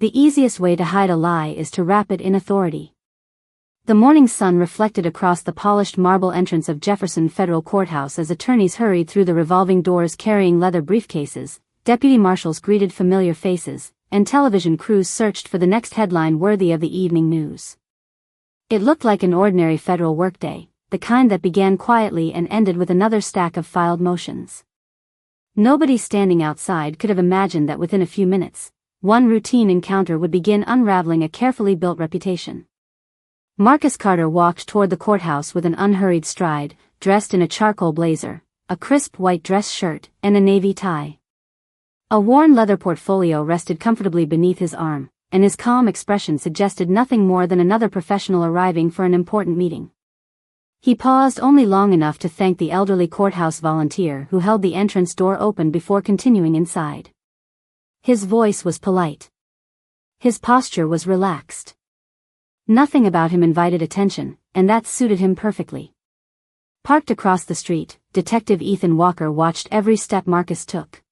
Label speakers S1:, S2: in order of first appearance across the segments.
S1: The easiest way to hide a lie is to wrap it in authority. The morning sun reflected across the polished marble entrance of Jefferson Federal Courthouse as attorneys hurried through the revolving doors carrying leather briefcases, deputy marshals greeted familiar faces, and television crews searched for the next headline worthy of the evening news. It looked like an ordinary federal workday, the kind that began quietly and ended with another stack of filed motions. Nobody standing outside could have imagined that within a few minutes, one routine encounter would begin unraveling a carefully built reputation. Marcus Carter walked toward the courthouse with an unhurried stride, dressed in a charcoal blazer, a crisp white dress shirt, and a navy tie. A worn leather portfolio rested comfortably beneath his arm, and his calm expression suggested nothing more than another professional arriving for an important meeting. He paused only long enough to thank the elderly courthouse volunteer who held the entrance door open before continuing inside. His voice was polite. His posture was relaxed. Nothing about him invited attention, and that suited him perfectly. Parked across the street, Detective Ethan Walker watched every step Marcus took.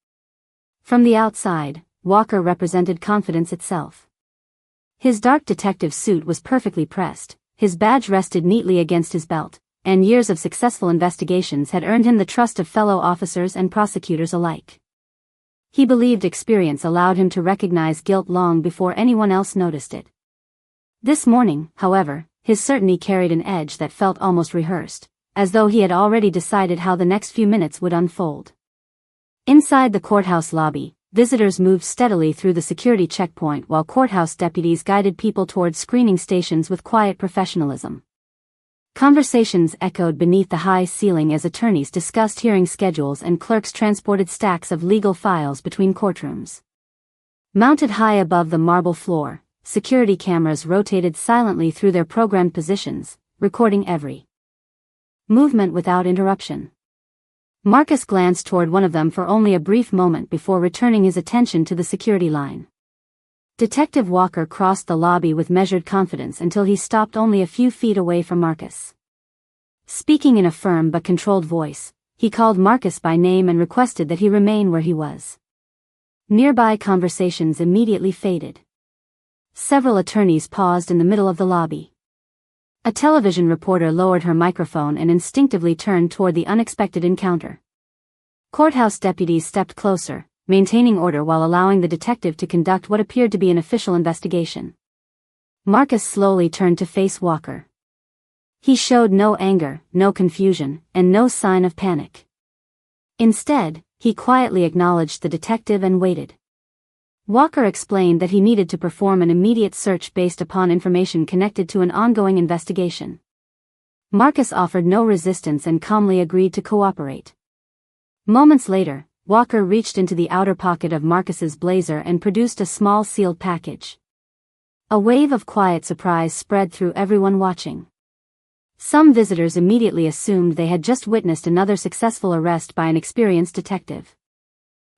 S1: From the outside, Walker represented confidence itself. His dark detective suit was perfectly pressed, his badge rested neatly against his belt, and years of successful investigations had earned him the trust of fellow officers and prosecutors alike. He believed experience allowed him to recognize guilt long before anyone else noticed it. This morning, however, his certainty carried an edge that felt almost rehearsed, as though he had already decided how the next few minutes would unfold. Inside the courthouse lobby, visitors moved steadily through the security checkpoint while courthouse deputies guided people towards screening stations with quiet professionalism. Conversations echoed beneath the high ceiling as attorneys discussed hearing schedules and clerks transported stacks of legal files between courtrooms. Mounted high above the marble floor, security cameras rotated silently through their programmed positions, recording every movement without interruption. Marcus glanced toward one of them for only a brief moment before returning his attention to the security line. Detective Walker crossed the lobby with measured confidence until he stopped only a few feet away from Marcus. Speaking in a firm but controlled voice, he called Marcus by name and requested that he remain where he was. Nearby conversations immediately faded. Several attorneys paused in the middle of the lobby. A television reporter lowered her microphone and instinctively turned toward the unexpected encounter. Courthouse deputies stepped closer, maintaining order while allowing the detective to conduct what appeared to be an official investigation. Marcus slowly turned to face Walker. He showed no anger, no confusion, and no sign of panic. Instead, he quietly acknowledged the detective and waited. Walker explained that he needed to perform an immediate search based upon information connected to an ongoing investigation. Marcus offered no resistance and calmly agreed to cooperate. Moments later, Walker reached into the outer pocket of Marcus's blazer and produced a small sealed package. A wave of quiet surprise spread through everyone watching. Some visitors immediately assumed they had just witnessed another successful arrest by an experienced detective.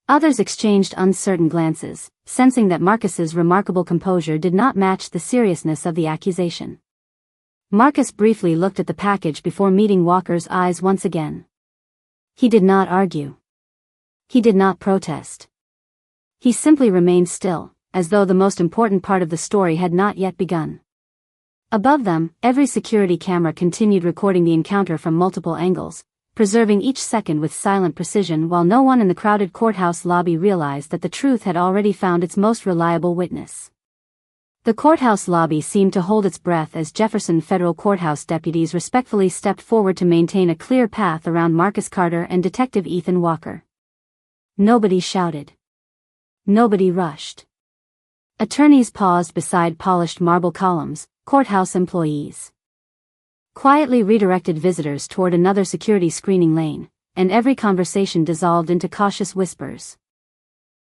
S1: Others exchanged uncertain glances, sensing that Marcus's remarkable composure did not match the seriousness of the accusation. Marcus briefly looked at the package before meeting Walker's eyes once again. He did not argue. He did not protest. He simply remained still, as though the most important part of the story had not yet begun. Above them, every security camera continued recording the encounter from multiple angles, preserving each second with silent precision while no one in the crowded courthouse lobby realized that the truth had already found its most reliable witness. The courthouse lobby seemed to hold its breath as Jefferson Federal Courthouse deputies respectfully stepped forward to maintain a clear path around Marcus Carter and Detective Ethan Walker. Nobody shouted. Nobody rushed. Attorneys paused beside polished marble columns, courthouse employees quietly redirected visitors toward another security screening lane, and every conversation dissolved into cautious whispers.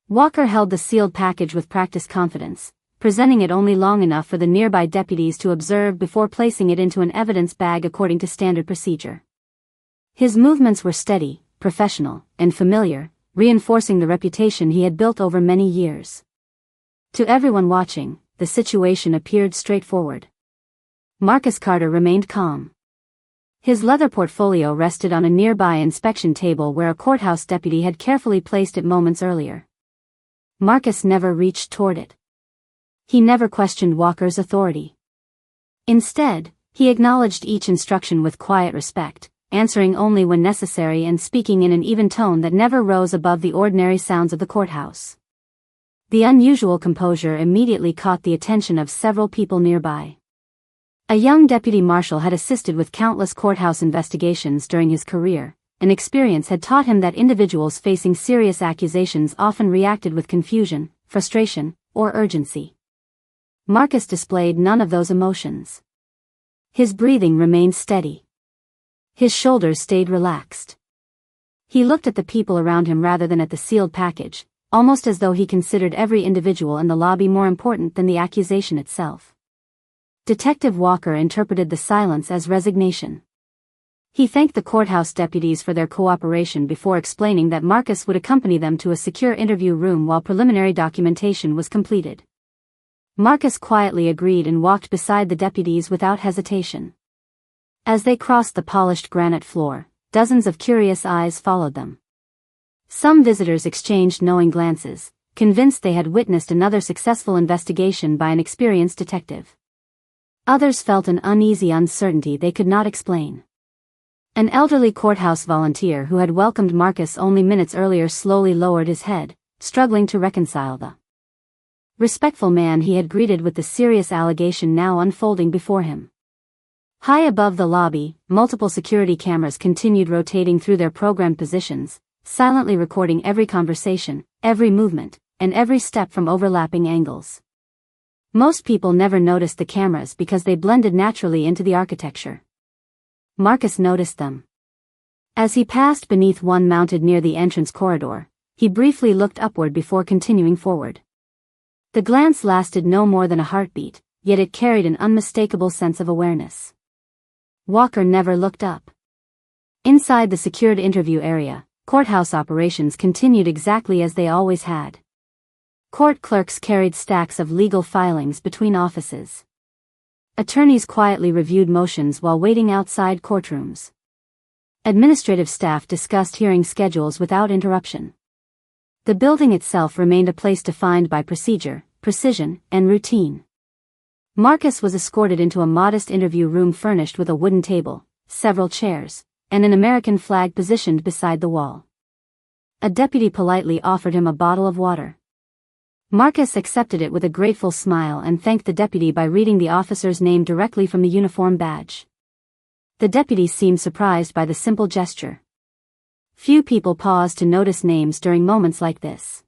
S1: Walker held the sealed package with practiced confidence, presenting it only long enough for the nearby deputies to observe before placing it into an evidence bag according to standard procedure. His movements were steady, professional, and familiar, reinforcing the reputation he had built over many years. To everyone watching, the situation appeared straightforward. Marcus Carter remained calm. His leather portfolio rested on a nearby inspection table where a courthouse deputy had carefully placed it moments earlier. Marcus never reached toward it. He never questioned Walker's authority. Instead, he acknowledged each instruction with quiet respect, answering only when necessary and speaking in an even tone that never rose above the ordinary sounds of the courthouse. The unusual composure immediately caught the attention of several people nearby. A young deputy marshal had assisted with countless courthouse investigations during his career, and experience had taught him that individuals facing serious accusations often reacted with confusion, frustration, or urgency. Marcus displayed none of those emotions. His breathing remained steady. His shoulders stayed relaxed. He looked at the people around him rather than at the sealed package, almost as though he considered every individual in the lobby more important than the accusation itself. Detective Walker interpreted the silence as resignation. He thanked the courthouse deputies for their cooperation before explaining that Marcus would accompany them to a secure interview room while preliminary documentation was completed. Marcus quietly agreed and walked beside the deputies without hesitation. As they crossed the polished granite floor, dozens of curious eyes followed them. Some visitors exchanged knowing glances, convinced they had witnessed another successful investigation by an experienced detective. Others felt an uneasy uncertainty they could not explain. An elderly courthouse volunteer who had welcomed Marcus only minutes earlier slowly lowered his head, struggling to reconcile the respectful man he had greeted with the serious allegation now unfolding before him. High above the lobby, multiple security cameras continued rotating through their programmed positions, silently recording every conversation, every movement, and every step from overlapping angles. Most people never noticed the cameras because they blended naturally into the architecture. Marcus noticed them. As he passed beneath one mounted near the entrance corridor, he briefly looked upward before continuing forward. The glance lasted no more than a heartbeat, yet it carried an unmistakable sense of awareness. Walker never looked up. Inside the secured interview area, courthouse operations continued exactly as they always had. Court clerks carried stacks of legal filings between offices. Attorneys quietly reviewed motions while waiting outside courtrooms. Administrative staff discussed hearing schedules without interruption. The building itself remained a place defined by procedure, precision, and routine. Marcus was escorted into a modest interview room furnished with a wooden table, several chairs, and an American flag positioned beside the wall. A deputy politely offered him a bottle of water. Marcus accepted it with a grateful smile and thanked the deputy by reading the officer's name directly from the uniform badge. The deputy seemed surprised by the simple gesture. Few people pause to notice names during moments like this.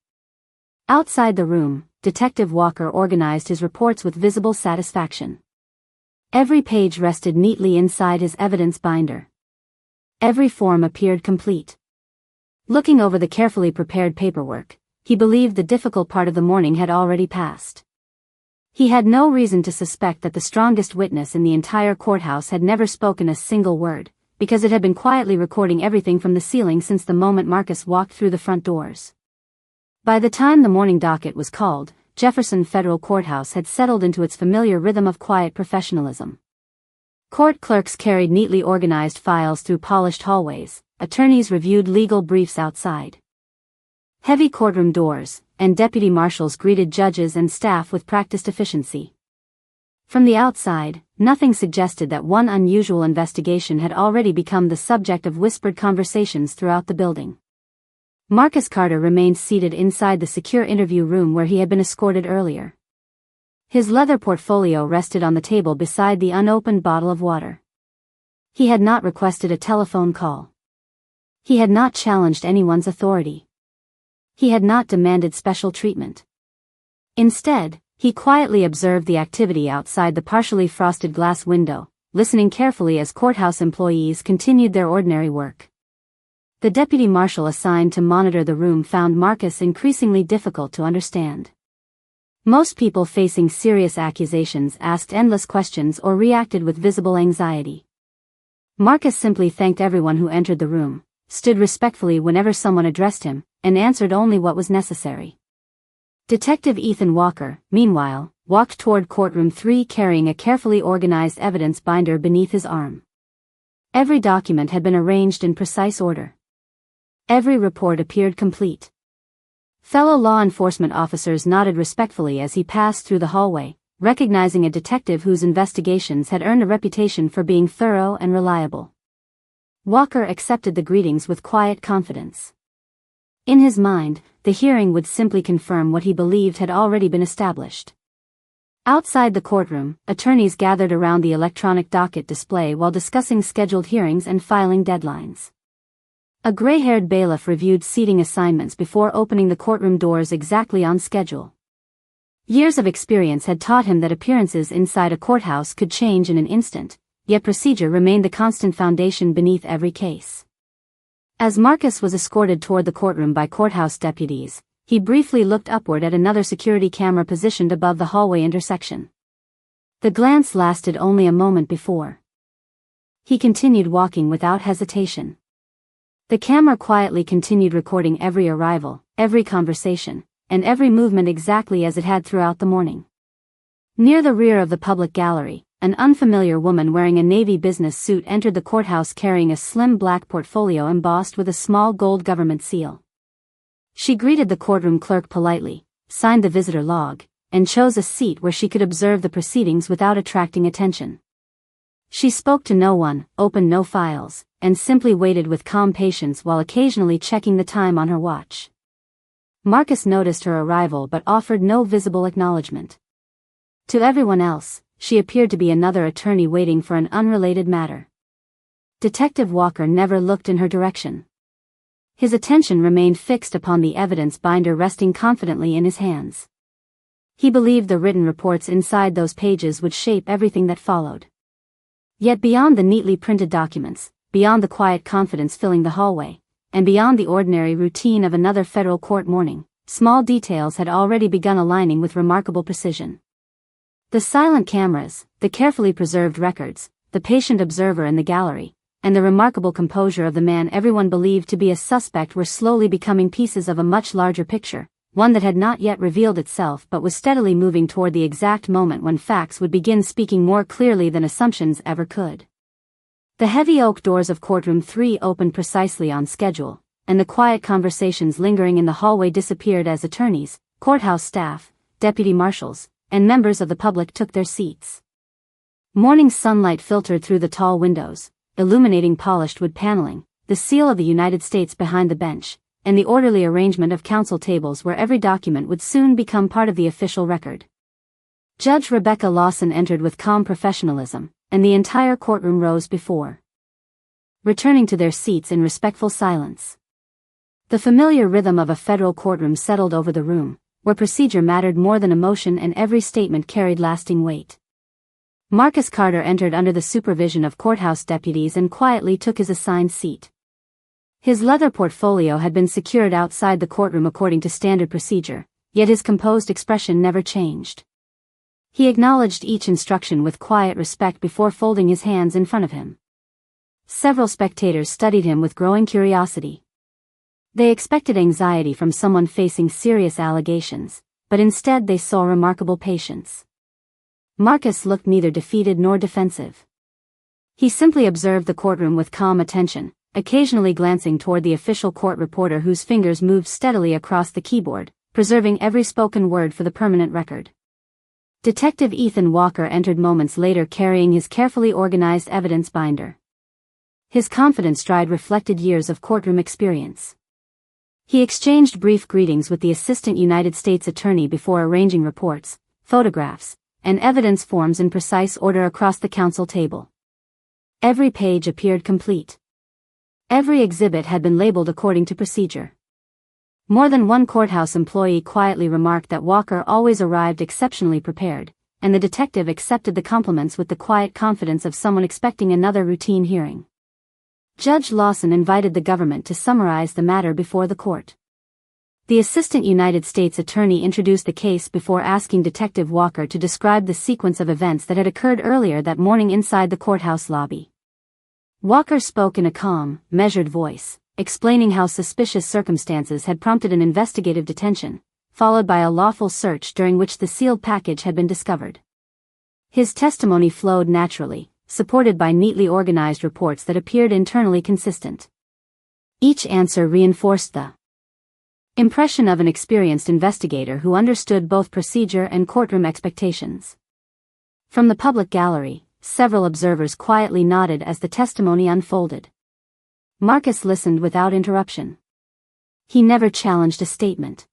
S1: Outside the room, Detective Walker organized his reports with visible satisfaction. Every page rested neatly inside his evidence binder. Every form appeared complete. Looking over the carefully prepared paperwork, he believed the difficult part of the morning had already passed. He had no reason to suspect that the strongest witness in the entire courthouse had never spoken a single word, because it had been quietly recording everything from the ceiling since the moment Marcus walked through the front doors. By the time the morning docket was called, Jefferson Federal Courthouse had settled into its familiar rhythm of quiet professionalism. Court clerks carried neatly organized files through polished hallways, attorneys reviewed legal briefs outside heavy courtroom doors, and deputy marshals greeted judges and staff with practiced efficiency. From the outside, nothing suggested that one unusual investigation had already become the subject of whispered conversations throughout the building. Marcus Carter remained seated inside the secure interview room where he had been escorted earlier. His leather portfolio rested on the table beside the unopened bottle of water. He had not requested a telephone call. He had not challenged anyone's authority. He had not demanded special treatment. Instead, he quietly observed the activity outside the partially frosted glass window, listening carefully as courthouse employees continued their ordinary work. The deputy marshal assigned to monitor the room found Marcus increasingly difficult to understand. Most people facing serious accusations asked endless questions or reacted with visible anxiety. Marcus simply thanked everyone who entered the room, stood respectfully whenever someone addressed him, and answered only what was necessary. Detective Ethan Walker, meanwhile, walked toward Courtroom 3 carrying a carefully organized evidence binder beneath his arm. Every document had been arranged in precise order. Every report appeared complete. Fellow law enforcement officers nodded respectfully as he passed through the hallway, recognizing a detective whose investigations had earned a reputation for being thorough and reliable. Walker accepted the greetings with quiet confidence. In his mind, the hearing would simply confirm what he believed had already been established. Outside the courtroom, attorneys gathered around the electronic docket display while discussing scheduled hearings and filing deadlines. A gray-haired bailiff reviewed seating assignments before opening the courtroom doors exactly on schedule. Years of experience had taught him that appearances inside a courthouse could change in an instant, yet procedure remained the constant foundation beneath every case. As Marcus was escorted toward the courtroom by courthouse deputies, he briefly looked upward at another security camera positioned above the hallway intersection. The glance lasted only a moment before he continued walking without hesitation. The camera quietly continued recording every arrival, every conversation, and every movement exactly as it had throughout the morning. Near the rear of the public gallery, an unfamiliar woman wearing a navy business suit entered the courthouse carrying a slim black portfolio embossed with a small gold government seal. She greeted the courtroom clerk politely, signed the visitor log, and chose a seat where she could observe the proceedings without attracting attention. She spoke to no one, opened no files, and simply waited with calm patience while occasionally checking the time on her watch. Marcus noticed her arrival but offered no visible acknowledgement. To everyone else, she appeared to be another attorney waiting for an unrelated matter. Detective Walker never looked in her direction. His attention remained fixed upon the evidence binder resting confidently in his hands. He believed the written reports inside those pages would shape everything that followed. Yet beyond the neatly printed documents, beyond the quiet confidence filling the hallway, and beyond the ordinary routine of another federal court morning, small details had already begun aligning with remarkable precision. The silent cameras, the carefully preserved records, the patient observer in the gallery, and the remarkable composure of the man everyone believed to be a suspect were slowly becoming pieces of a much larger picture, one that had not yet revealed itself but was steadily moving toward the exact moment when facts would begin speaking more clearly than assumptions ever could. The heavy oak doors of Courtroom 3 opened precisely on schedule, and the quiet conversations lingering in the hallway disappeared as attorneys, courthouse staff, deputy marshals, and members of the public took their seats. Morning sunlight filtered through the tall windows, illuminating polished wood paneling, the seal of the United States behind the bench, and the orderly arrangement of counsel tables where every document would soon become part of the official record. Judge Rebecca Lawson entered with calm professionalism, and the entire courtroom rose before returning to their seats in respectful silence. The familiar rhythm of a federal courtroom settled over the room, where procedure mattered more than emotion and every statement carried lasting weight. Marcus Carter entered under the supervision of courthouse deputies and quietly took his assigned seat. His leather portfolio had been secured outside the courtroom according to standard procedure, yet his composed expression never changed. He acknowledged each instruction with quiet respect before folding his hands in front of him. Several spectators studied him with growing curiosity. They expected anxiety from someone facing serious allegations, but instead they saw remarkable patience. Marcus looked neither defeated nor defensive. He simply observed the courtroom with calm attention, occasionally glancing toward the official court reporter whose fingers moved steadily across the keyboard, preserving every spoken word for the permanent record. Detective Ethan Walker entered moments later carrying his carefully organized evidence binder. His confident stride reflected years of courtroom experience. He exchanged brief greetings with the Assistant United States Attorney before arranging reports, photographs, and evidence forms in precise order across the counsel table. Every page appeared complete. Every exhibit had been labeled according to procedure. More than one courthouse employee quietly remarked that Walker always arrived exceptionally prepared, and the detective accepted the compliments with the quiet confidence of someone expecting another routine hearing. Judge Lawson invited the government to summarize the matter before the court. The Assistant United States Attorney introduced the case before asking Detective Walker to describe the sequence of events that had occurred earlier that morning inside the courthouse lobby. Walker spoke in a calm, measured voice, explaining how suspicious circumstances had prompted an investigative detention, followed by a lawful search during which the sealed package had been discovered. His testimony flowed naturally, supported by neatly organized reports that appeared internally consistent. Each answer reinforced the Impression of an experienced investigator who understood both procedure and courtroom expectations. From the public gallery, several observers quietly nodded as the testimony unfolded. Marcus listened without interruption. He never challenged a statement.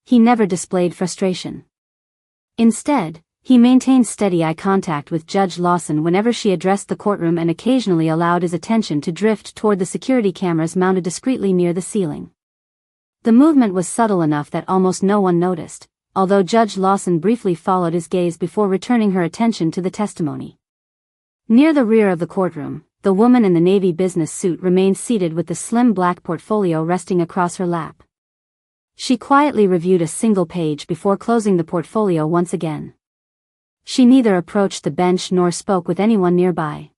S1: He never displayed frustration. Instead, he maintained steady eye contact with Judge Lawson whenever she addressed the courtroom and occasionally allowed his attention to drift toward the security cameras mounted discreetly near the ceiling. The movement was subtle enough that almost no one noticed, although Judge Lawson briefly followed his gaze before returning her attention to the testimony. Near the rear of the courtroom, the woman in the navy business suit remained seated with the slim black portfolio resting across her lap. She quietly reviewed a single page before closing the portfolio once again. She neither approached the bench nor spoke with anyone nearby.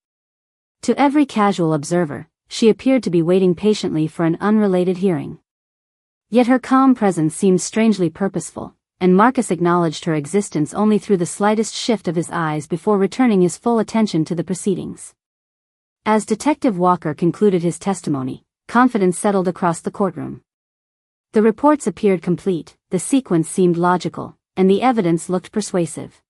S1: To every casual observer, she appeared to be waiting patiently for an unrelated hearing. Yet her calm presence seemed strangely purposeful, and Marcus acknowledged her existence only through the slightest shift of his eyes before returning his full attention to the proceedings. As Detective Walker concluded his testimony, confidence settled across the courtroom. The reports appeared complete, the sequence seemed logical, and the evidence looked persuasive.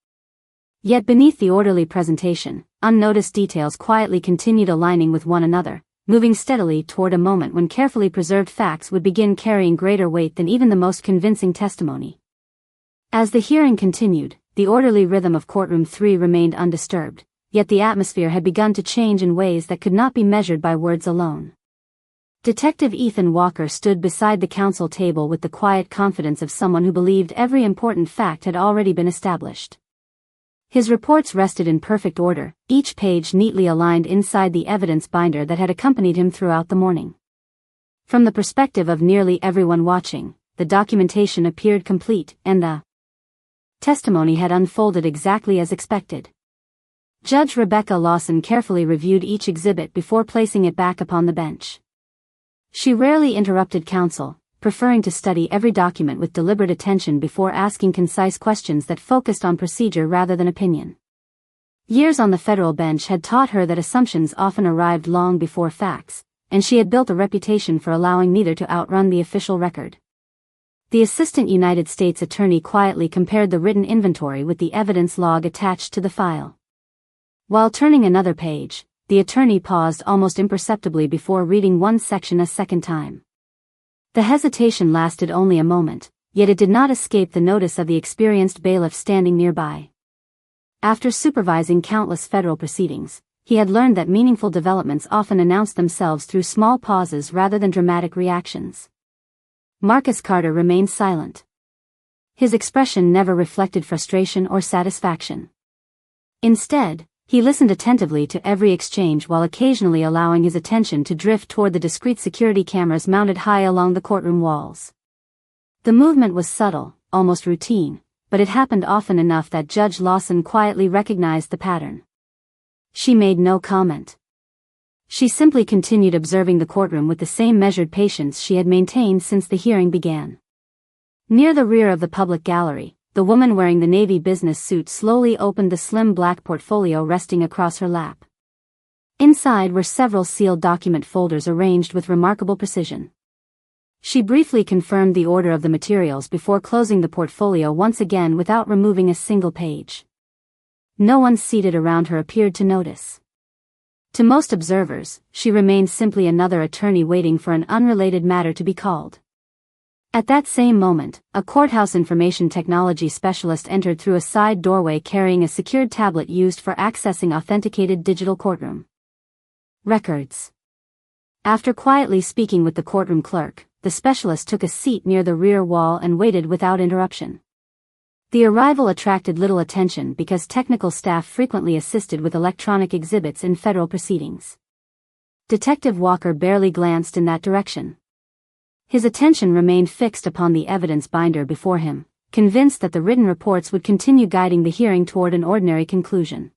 S1: Yet beneath the orderly presentation, unnoticed details quietly continued aligning with one another, moving steadily toward a moment when carefully preserved facts would begin carrying greater weight than even the most convincing testimony. As the hearing continued, the orderly rhythm of Courtroom 3 remained undisturbed, yet the atmosphere had begun to change in ways that could not be measured by words alone. Detective Ethan Walker stood beside the counsel table with the quiet confidence of someone who believed every important fact had already been established. His reports rested in perfect order, each page neatly aligned inside the evidence binder that had accompanied him throughout the morning. From the perspective of nearly everyone watching, the documentation appeared complete, and the testimony had unfolded exactly as expected. Judge Rebecca Lawson carefully reviewed each exhibit before placing it back upon the bench. She rarely interrupted counsel, preferring to study every document with deliberate attention before asking concise questions that focused on procedure rather than opinion. Years on the federal bench had taught her that assumptions often arrived long before facts, and she had built a reputation for allowing neither to outrun the official record. The Assistant United States Attorney quietly compared the written inventory with the evidence log attached to the file. While turning another page, the attorney paused almost imperceptibly before reading one section a second time. The hesitation lasted only a moment, yet it did not escape the notice of the experienced bailiff standing nearby. After supervising countless federal proceedings, he had learned that meaningful developments often announce themselves through small pauses rather than dramatic reactions. Marcus Carter remained silent. His expression never reflected frustration or satisfaction. Instead, he listened attentively to every exchange while occasionally allowing his attention to drift toward the discreet security cameras mounted high along the courtroom walls. The movement was subtle, almost routine, but it happened often enough that Judge Lawson quietly recognized the pattern. She made no comment. She simply continued observing the courtroom with the same measured patience she had maintained since the hearing began. Near the rear of the public gallery, the woman wearing the navy business suit slowly opened the slim black portfolio resting across her lap. Inside were several sealed document folders arranged with remarkable precision. She briefly confirmed the order of the materials before closing the portfolio once again without removing a single page. No one seated around her appeared to notice. To most observers, she remained simply another attorney waiting for an unrelated matter to be called. At that same moment, a courthouse information technology specialist entered through a side doorway carrying a secured tablet used for accessing authenticated digital courtroom records. After quietly speaking with the courtroom clerk, the specialist took a seat near the rear wall and waited without interruption. The arrival attracted little attention because technical staff frequently assisted with electronic exhibits in federal proceedings. Detective Walker barely glanced in that direction. His attention remained fixed upon the evidence binder before him, convinced that the written reports would continue guiding the hearing toward an ordinary conclusion.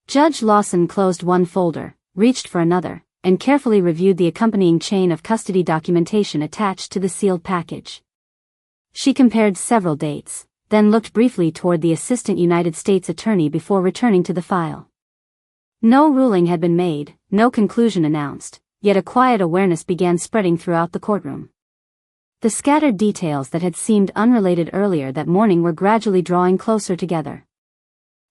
S1: Judge Lawson closed one folder, reached for another, and carefully reviewed the accompanying chain of custody documentation attached to the sealed package. She compared several dates, then looked briefly toward the Assistant United States Attorney before returning to the file. No ruling had been made, no conclusion announced, yet a quiet awareness began spreading throughout the courtroom. The scattered details that had seemed unrelated earlier that morning were gradually drawing closer together.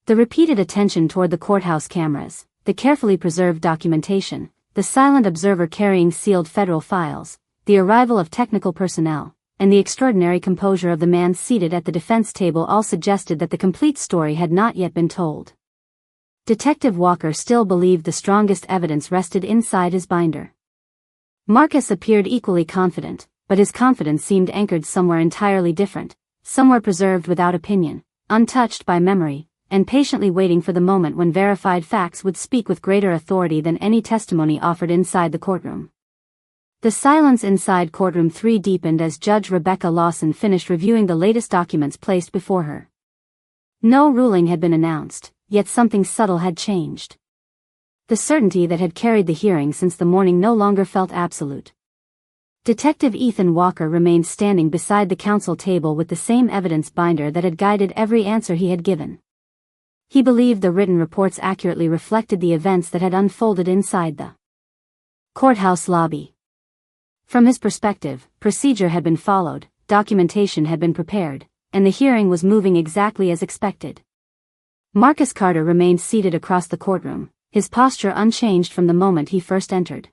S1: The repeated attention toward the courthouse cameras, the carefully preserved documentation, the silent observer carrying sealed federal files, the arrival of technical personnel, and the extraordinary composure of the man seated at the defense table all suggested that the complete story had not yet been told. Detective Walker still believed the strongest evidence rested inside his binder. Marcus appeared equally confident, but his confidence seemed anchored somewhere entirely different, somewhere preserved without opinion, untouched by memory, and patiently waiting for the moment when verified facts would speak with greater authority than any testimony offered inside the courtroom. The silence inside Courtroom 3 deepened as Judge Rebecca Lawson finished reviewing the latest documents placed before her. No ruling had been announced, yet something subtle had changed. The certainty that had carried the hearing since the morning no longer felt absolute. Detective Ethan Walker remained standing beside the counsel table with the same evidence binder that had guided every answer he had given. He believed the written reports accurately reflected the events that had unfolded inside the courthouse lobby. From his perspective, procedure had been followed, documentation had been prepared, and the hearing was moving exactly as expected. Marcus Carter remained seated across the courtroom, his posture unchanged from the moment he first entered.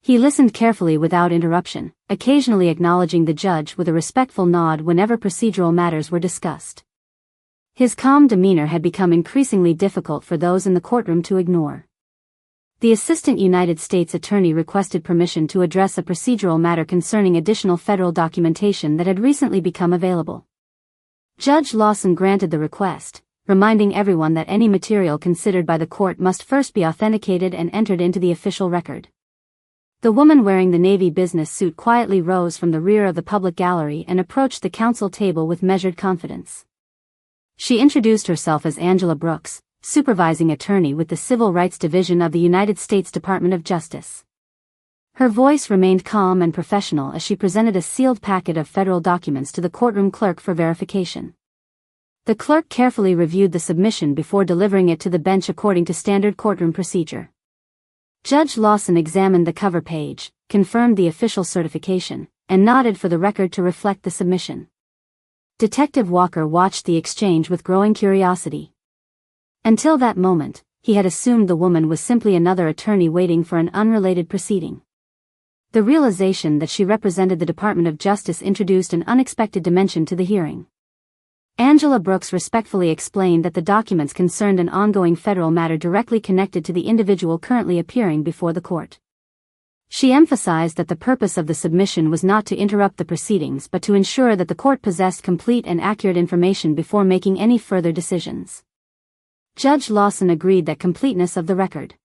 S1: He listened carefully without interruption, occasionally acknowledging the judge with a respectful nod whenever procedural matters were discussed. His calm demeanor had become increasingly difficult for those in the courtroom to ignore. The Assistant United States Attorney requested permission to address a procedural matter concerning additional federal documentation that had recently become available. Judge Lawson granted the request, reminding everyone that any material considered by the court must first be authenticated and entered into the official record. The woman wearing the navy business suit quietly rose from the rear of the public gallery and approached the counsel table with measured confidence. She introduced herself as Angela Brooks, supervising attorney with the Civil Rights Division of the United States Department of Justice. Her voice remained calm and professional as she presented a sealed packet of federal documents to the courtroom clerk for verification. The clerk carefully reviewed the submission before delivering it to the bench according to standard courtroom procedure. Judge Lawson examined the cover page, confirmed the official certification, and nodded for the record to reflect the submission. Detective Walker watched the exchange with growing curiosity. Until that moment, he had assumed the woman was simply another attorney waiting for an unrelated proceeding. The realization that she represented the Department of Justice introduced an unexpected dimension to the hearing. Angela Brooks respectfully explained that the documents concerned an ongoing federal matter directly connected to the individual currently appearing before the court. She emphasized that the purpose of the submission was not to interrupt the proceedings but to ensure that the court possessed complete and accurate information before making any further decisions. Judge Lawson agreed that completeness of the record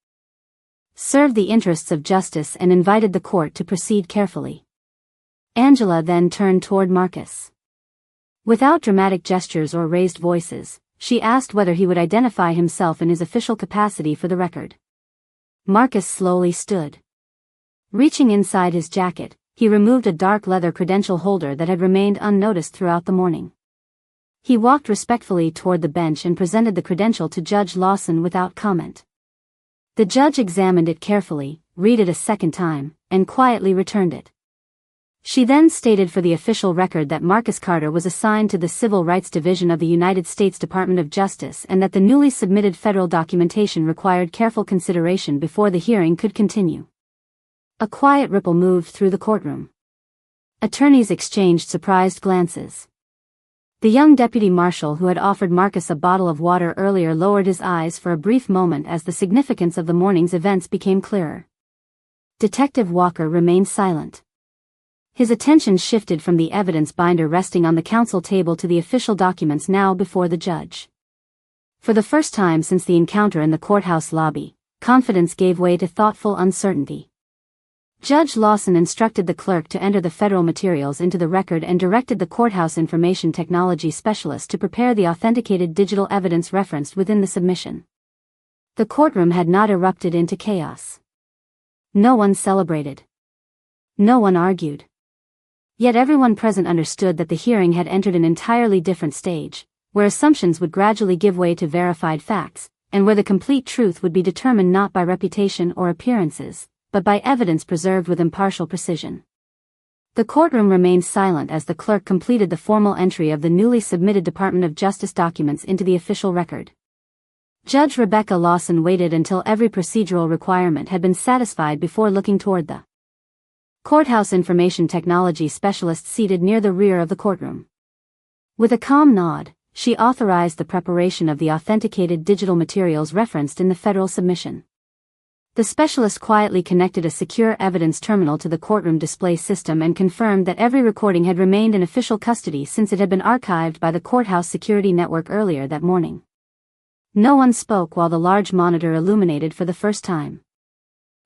S1: served the interests of justice and invited the court to proceed carefully. Angela then turned toward Marcus. Without dramatic gestures or raised voices, she asked whether he would identify himself in his official capacity for the record. Marcus slowly stood. Reaching inside his jacket, he removed a dark leather credential holder that had remained unnoticed throughout the morning. He walked respectfully toward the bench and presented the credential to Judge Lawson without comment. The judge examined it carefully, read it a second time, and quietly returned it. She then stated for the official record that Marcus Carter was assigned to the Civil Rights Division of the United States Department of Justice and that the newly submitted federal documentation required careful consideration before the hearing could continue. A quiet ripple moved through the courtroom. Attorneys exchanged surprised glances. The young deputy marshal who had offered Marcus a bottle of water earlier lowered his eyes for a brief moment as the significance of the morning's events became clearer. Detective Walker remained silent. His attention shifted from the evidence binder resting on the counsel table to the official documents now before the judge. For the first time since the encounter in the courthouse lobby, confidence gave way to thoughtful uncertainty. Judge Lawson instructed the clerk to enter the federal materials into the record and directed the courthouse information technology specialist to prepare the authenticated digital evidence referenced within the submission. The courtroom had not erupted into chaos. No one celebrated. No one argued. Yet everyone present understood that the hearing had entered an entirely different stage, where assumptions would gradually give way to verified facts, and where the complete truth would be determined not by reputation or appearances, but by evidence preserved with impartial precision. The courtroom remained silent as the clerk completed the formal entry of the newly submitted Department of Justice documents into the official record. Judge Rebecca Lawson waited until every procedural requirement had been satisfied before looking toward the courthouse information technology specialist seated near the rear of the courtroom. With a calm nod, she authorized the preparation of the authenticated digital materials referenced in the federal submission. The specialist quietly connected a secure evidence terminal to the courtroom display system and confirmed that every recording had remained in official custody since it had been archived by the courthouse security network earlier that morning. No one spoke while the large monitor illuminated for the first time.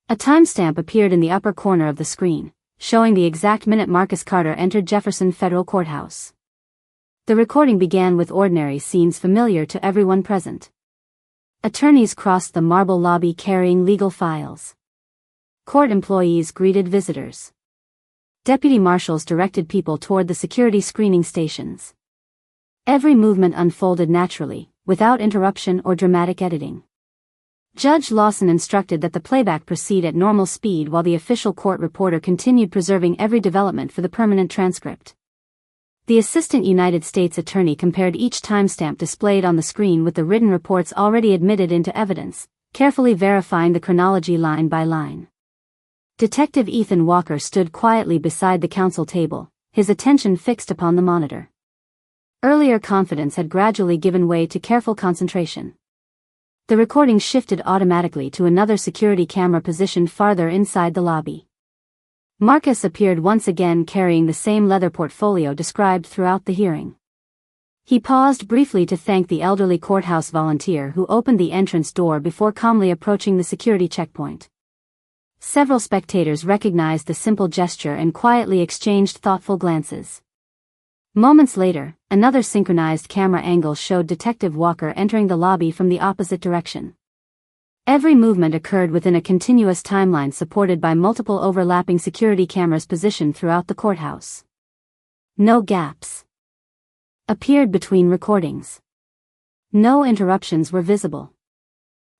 S1: A timestamp appeared in the upper corner of the screen, showing the exact minute Marcus Carter entered Jefferson Federal Courthouse. The recording began with ordinary scenes familiar to everyone present. Attorneys crossed the marble lobby carrying legal files. Court employees greeted visitors. Deputy marshals directed people toward the security screening stations. Every movement unfolded naturally, without interruption or dramatic editing. Judge Lawson instructed that the playback proceed at normal speed while the official court reporter continued preserving every development for the permanent transcript. The Assistant United States Attorney compared each timestamp displayed on the screen with the written reports already admitted into evidence, carefully verifying the chronology line by line. Detective Ethan Walker stood quietly beside the counsel table, his attention fixed upon the monitor. Earlier confidence had gradually given way to careful concentration. The recording shifted automatically to another security camera positioned farther inside the lobby. Marcus appeared once again carrying the same leather portfolio described throughout the hearing. He paused briefly to thank the elderly courthouse volunteer who opened the entrance door before calmly approaching the security checkpoint. Several spectators recognized the simple gesture and quietly exchanged thoughtful glances. Moments later, another synchronized camera angle showed Detective Walker entering the lobby from the opposite direction. Every movement occurred within a continuous timeline supported by multiple overlapping security cameras positioned throughout the courthouse. No gaps appeared between recordings. No interruptions were visible.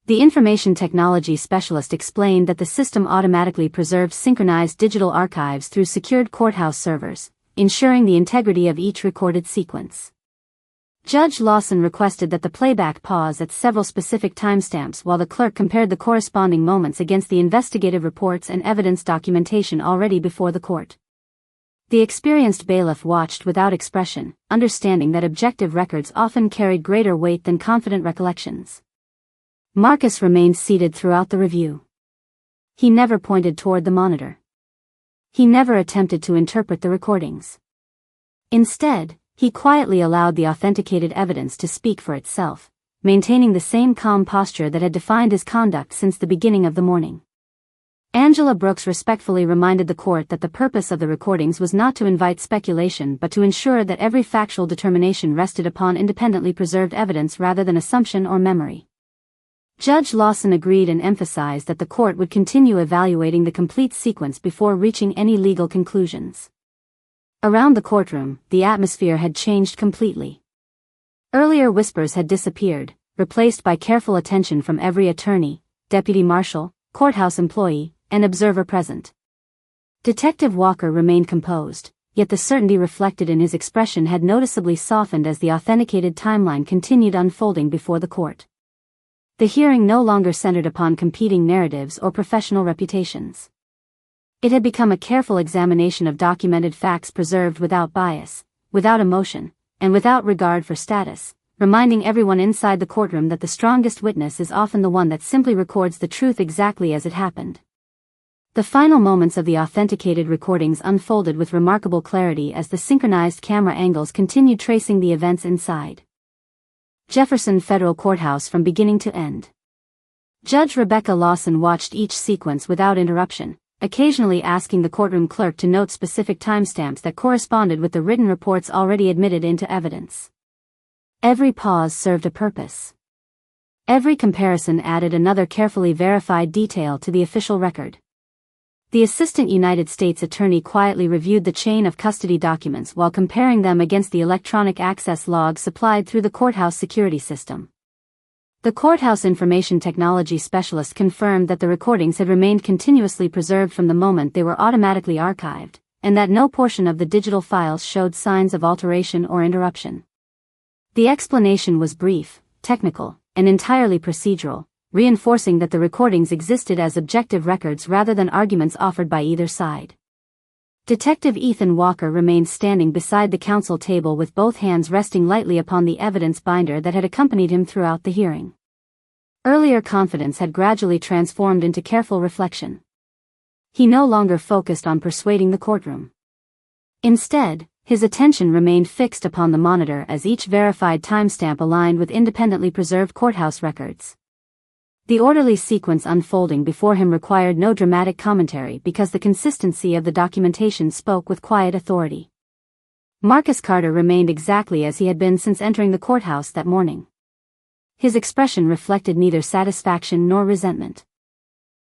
S1: The information technology specialist explained that the system automatically preserved synchronized digital archives through secured courthouse servers, ensuring the integrity of each recorded sequence. Judge Lawson requested that the playback pause at several specific timestamps while the clerk compared the corresponding moments against the investigative reports and evidence documentation already before the court. The experienced bailiff watched without expression, understanding that objective records often carried greater weight than confident recollections. Marcus remained seated throughout the review. He never pointed toward the monitor. He never attempted to interpret the recordings. Instead, he quietly allowed the authenticated evidence to speak for itself, maintaining the same calm posture that had defined his conduct since the beginning of the morning. Angela Brooks respectfully reminded the court that the purpose of the recordings was not to invite speculation but to ensure that every factual determination rested upon independently preserved evidence rather than assumption or memory. Judge Lawson agreed and emphasized that the court would continue evaluating the complete sequence before reaching any legal conclusions. Around the courtroom, the atmosphere had changed completely. Earlier whispers had disappeared, replaced by careful attention from every attorney, deputy marshal, courthouse employee, and observer present. Detective Walker remained composed, yet the certainty reflected in his expression had noticeably softened as the authenticated timeline continued unfolding before the court. The hearing no longer centered upon competing narratives or professional reputations. It had become a careful examination of documented facts preserved without bias, without emotion, and without regard for status, reminding everyone inside the courtroom that the strongest witness is often the one that simply records the truth exactly as it happened. The final moments of the authenticated recordings unfolded with remarkable clarity as the synchronized camera angles continued tracing the events inside Jefferson Federal Courthouse from beginning to end. Judge Rebecca Lawson watched each sequence without interruption, occasionally asking the courtroom clerk to note specific timestamps that corresponded with the written reports already admitted into evidence. Every pause served a purpose. Every comparison added another carefully verified detail to the official record. The Assistant United States Attorney quietly reviewed the chain of custody documents while comparing them against the electronic access logs supplied through the courthouse security system. The courthouse information technology specialist confirmed that the recordings had remained continuously preserved from the moment they were automatically archived, and that no portion of the digital files showed signs of alteration or interruption. The explanation was brief, technical, and entirely procedural, reinforcing that the recordings existed as objective records rather than arguments offered by either side. Detective Ethan Walker remained standing beside the counsel table with both hands resting lightly upon the evidence binder that had accompanied him throughout the hearing. Earlier confidence had gradually transformed into careful reflection. He no longer focused on persuading the courtroom. Instead, his attention remained fixed upon the monitor as each verified timestamp aligned with independently preserved courthouse records. The orderly sequence unfolding before him required no dramatic commentary because the consistency of the documentation spoke with quiet authority. Marcus Carter remained exactly as he had been since entering the courthouse that morning. His expression reflected neither satisfaction nor resentment.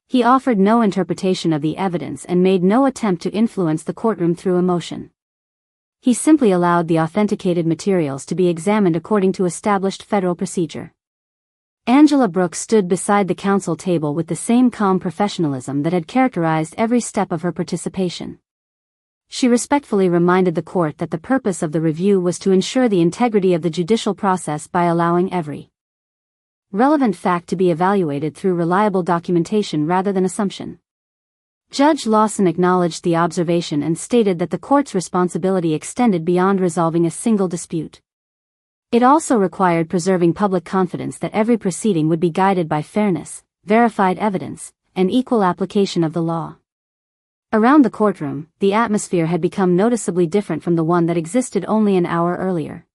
S1: He offered no interpretation of the evidence and made no attempt to influence the courtroom through emotion. He simply allowed the authenticated materials to be examined according to established federal procedure. Angela Brooks stood beside the counsel table with the same calm professionalism that had characterized every step of her participation. She respectfully reminded the court that the purpose of the review was to ensure the integrity of the judicial process by allowing every relevant fact to be evaluated through reliable documentation rather than assumption. Judge Lawson acknowledged the observation and stated that the court's responsibility extended beyond resolving a single dispute. It also required preserving public confidence that every proceeding would be guided by fairness, verified evidence, and equal application of the law. Around the courtroom, the atmosphere had become noticeably different from the one that existed only an hour earlier.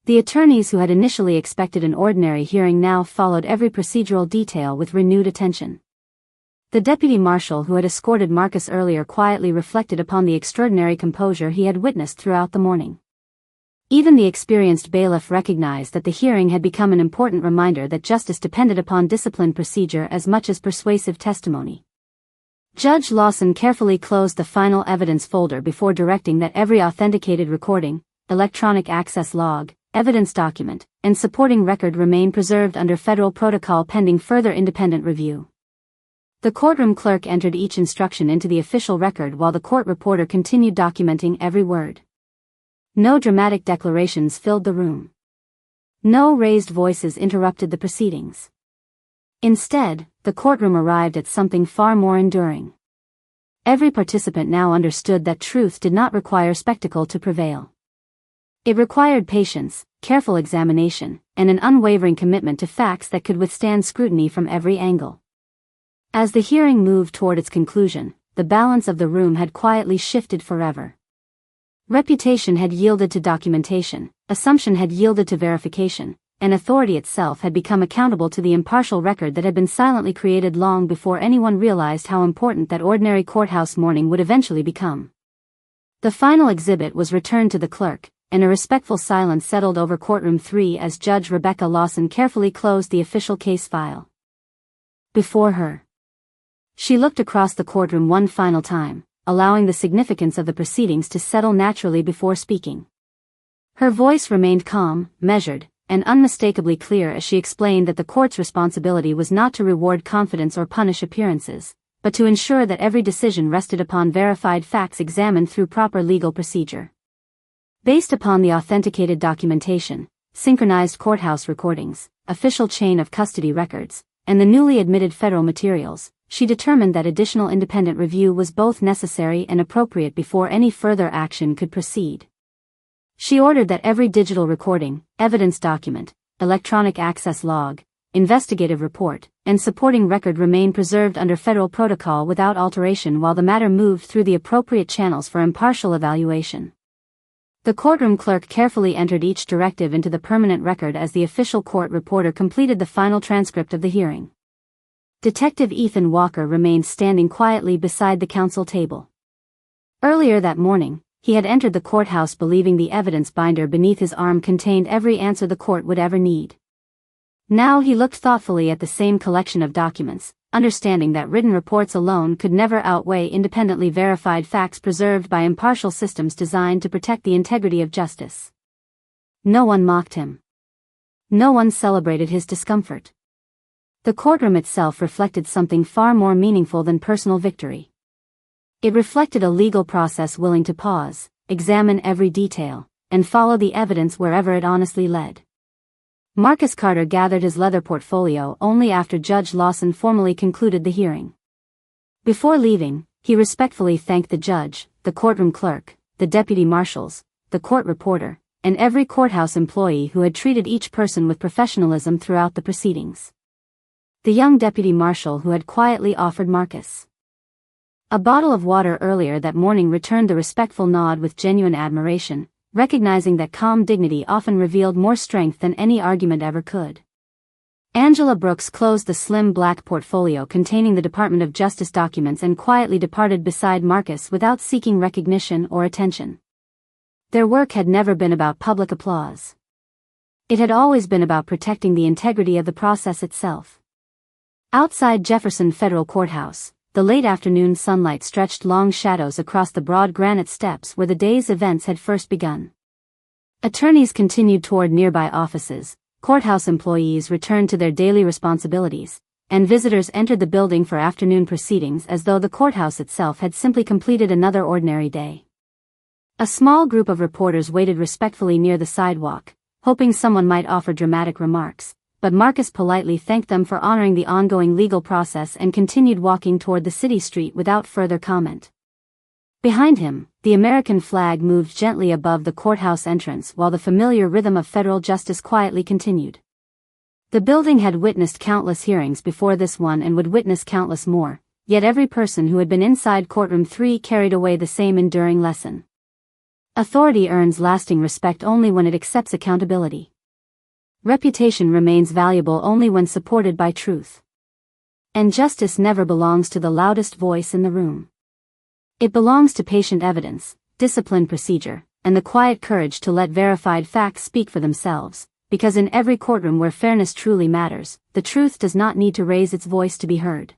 S1: The attorneys who had initially expected an ordinary hearing now followed every procedural detail with renewed attention. The deputy marshal who had escorted Marcus earlier quietly reflected upon the extraordinary composure he had witnessed throughout the morning. Even the experienced bailiff recognized that the hearing had become an important reminder that justice depended upon disciplined procedure as much as persuasive testimony. Judge Lawson carefully closed the final evidence folder before directing that every authenticated recording, electronic access log, evidence document, and supporting record remain preserved under federal protocol pending further independent review. The courtroom clerk entered each instruction into the official record while the court reporter continued documenting every word. No dramatic declarations filled the room. No raised voices interrupted the proceedings. Instead, the courtroom arrived at something far more enduring. Every participant now understood that truth did not require spectacle to prevail. It required patience, careful examination, and an unwavering commitment to facts that could withstand scrutiny from every angle. As the hearing moved toward its conclusion, the balance of the room had quietly shifted forever. Reputation had yielded to documentation, assumption had yielded to verification, and authority itself had become accountable to the impartial record that had been silently created long before anyone realized how important that ordinary courthouse morning would eventually become. The final exhibit was returned to the clerk, and a respectful silence settled over courtroom 3 as Judge Rebecca Lawson carefully closed the official case file. Before her, she looked across the courtroom one final time, allowing the significance of the proceedings to settle naturally before speaking. Her voice remained calm, measured, and unmistakably clear as she explained that the court's responsibility was not to reward confidence or punish appearances, but to ensure that every decision rested upon verified facts examined through proper legal procedure. Based upon the authenticated documentation, synchronized courthouse recordings, official chain of custody records, and the newly admitted federal materials, she determined that additional independent review was both necessary and appropriate before any further action could proceed. She ordered that every digital recording, evidence document, electronic access log, investigative report, and supporting record remain preserved under federal protocol without alteration while the matter moved through the appropriate channels for impartial evaluation. The courtroom clerk carefully entered each directive into the permanent record as the official court reporter completed the final transcript of the hearing. Detective Ethan Walker remained standing quietly beside the counsel table. Earlier that morning, he had entered the courthouse believing the evidence binder beneath his arm contained every answer the court would ever need. Now he looked thoughtfully at the same collection of documents, understanding that written reports alone could never outweigh independently verified facts preserved by impartial systems designed to protect the integrity of justice. No one mocked him. No one celebrated his discomfort. The courtroom itself reflected something far more meaningful than personal victory. It reflected a legal process willing to pause, examine every detail, and follow the evidence wherever it honestly led. Marcus Carter gathered his leather portfolio only after Judge Lawson formally concluded the hearing. Before leaving, he respectfully thanked the judge, the courtroom clerk, the deputy marshals, the court reporter, and every courthouse employee who had treated each person with professionalism throughout the proceedings. The young deputy marshal who had quietly offered Marcus a bottle of water earlier that morning returned the respectful nod with genuine admiration, recognizing that calm dignity often revealed more strength than any argument ever could. Angela Brooks closed the slim black portfolio containing the Department of Justice documents and quietly departed beside Marcus without seeking recognition or attention. Their work had never been about public applause. It had always been about protecting the integrity of the process itself. Outside Jefferson Federal Courthouse, the late afternoon sunlight stretched long shadows across the broad granite steps where the day's events had first begun. Attorneys continued toward nearby offices, courthouse employees returned to their daily responsibilities, and visitors entered the building for afternoon proceedings as though the courthouse itself had simply completed another ordinary day. A small group of reporters waited respectfully near the sidewalk, hoping someone might offer dramatic remarks, but Marcus politely thanked them for honoring the ongoing legal process and continued walking toward the city street without further comment. Behind him, the American flag moved gently above the courthouse entrance while the familiar rhythm of federal justice quietly continued. The building had witnessed countless hearings before this one and would witness countless more, yet every person who had been inside Courtroom 3 carried away the same enduring lesson. Authority earns lasting respect only when it accepts accountability. Reputation remains valuable only when supported by truth. And justice never belongs to the loudest voice in the room. It belongs to patient evidence, disciplined procedure, and the quiet courage to let verified facts speak for themselves, because in every courtroom where fairness truly matters, the truth does not need to raise its voice to be heard.